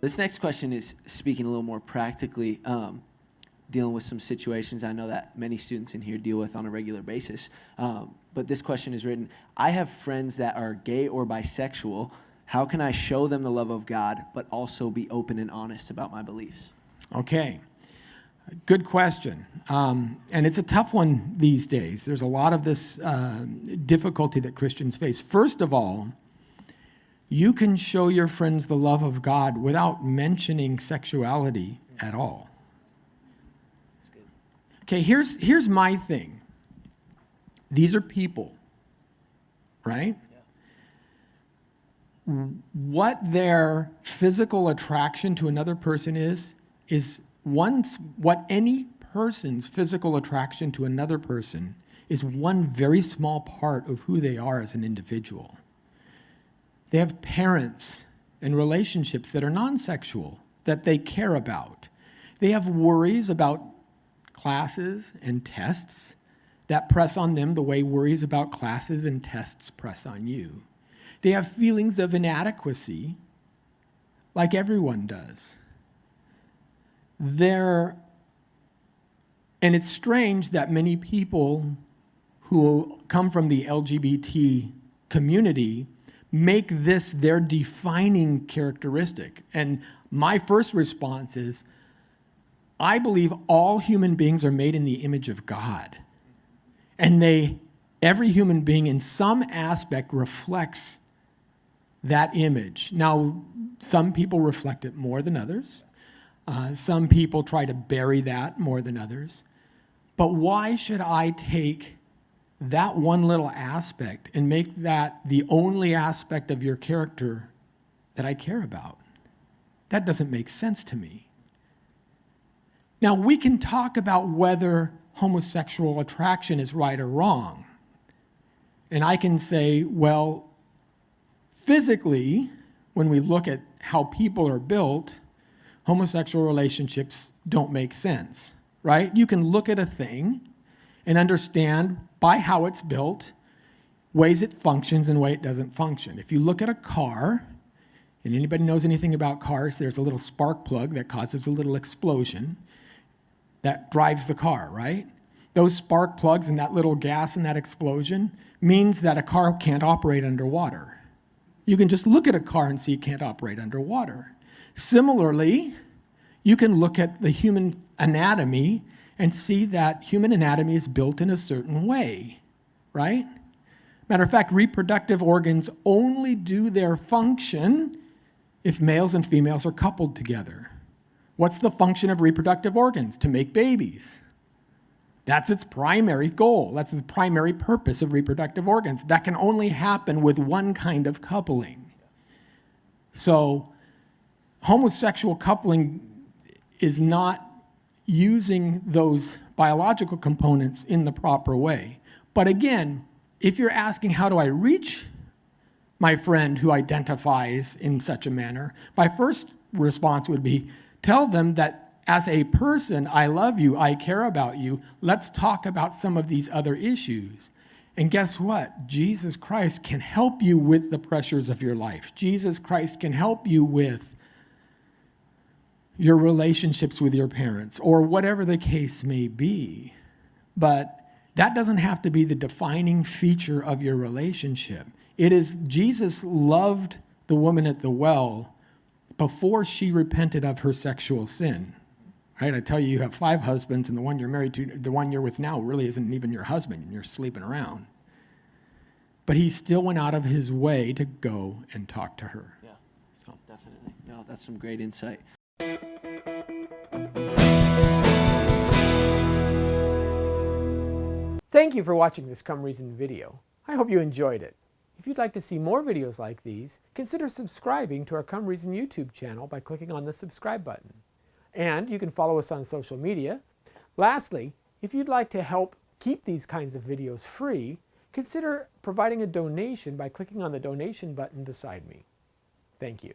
This next question is speaking a little more practically, dealing with some situations I know that many students in here deal with on a regular basis. But this question is written, I have friends that are gay or bisexual. How can I show them the love of God, but also be open and honest about my beliefs? Okay, good question. And it's a tough one these days. There's a lot of this difficulty that Christians face. First of all, you can show your friends the love of God without mentioning sexuality at all. That's good. Okay, here's my thing. These are people, right? Yeah. What their physical attraction to another person is what any person's physical attraction to another person is one very small part of who they are as an individual. They have parents and relationships that are non-sexual, that they care about. They have worries about classes and tests that press on them the way worries about classes and tests press on you. They have feelings of inadequacy, like everyone does. And it's strange that many people who come from the LGBT community make this their defining characteristic. And my first response is, I believe all human beings are made in the image of God. And every human being in some aspect reflects that image. Now, some people reflect it more than others. Some people try to bury that more than others. But why should I take that one little aspect and make that the only aspect of your character that I care about? That doesn't make sense to me. Now, we can talk about whether homosexual attraction is right or wrong. And I can say, well, physically, when we look at how people are built, homosexual relationships don't make sense, right? You can look at a thing and understand by how it's built, ways it functions and way it doesn't function. If you look at a car, and anybody knows anything about cars, there's a little spark plug that causes a little explosion that drives the car, right? Those spark plugs and that little gas and that explosion means that a car can't operate underwater. You can just look at a car and see it can't operate underwater. Similarly, you can look at the human anatomy and see that human anatomy is built in a certain way, right? Matter of fact, reproductive organs only do their function if males and females are coupled together. What's the function of reproductive organs? To make babies. That's its primary goal. That's the primary purpose of reproductive organs. That can only happen with one kind of coupling. So, homosexual coupling is not using those biological components in the proper way. But again, if you're asking how do I reach my friend who identifies in such a manner, my first response would be, tell them that as a person, I love you, I care about you, let's talk about some of these other issues. And guess what? Jesus Christ can help you with the pressures of your life. Jesus Christ can help you with your relationships with your parents, or whatever the case may be. But that doesn't have to be the defining feature of your relationship. It is Jesus loved the woman at the well before she repented of her sexual sin. Right? I tell you, you have 5 husbands, and the one you're married to, the one you're with now, really isn't even your husband, and you're sleeping around. But he still went out of his way to go and talk to her. Yeah, so definitely. No, that's some great insight. Thank you for watching this Come Reason video. I hope you enjoyed it. If you'd like to see more videos like these, consider subscribing to our Come Reason YouTube channel by clicking on the subscribe button. And you can follow us on social media. Lastly, if you'd like to help keep these kinds of videos free, consider providing a donation by clicking on the donation button beside me. Thank you.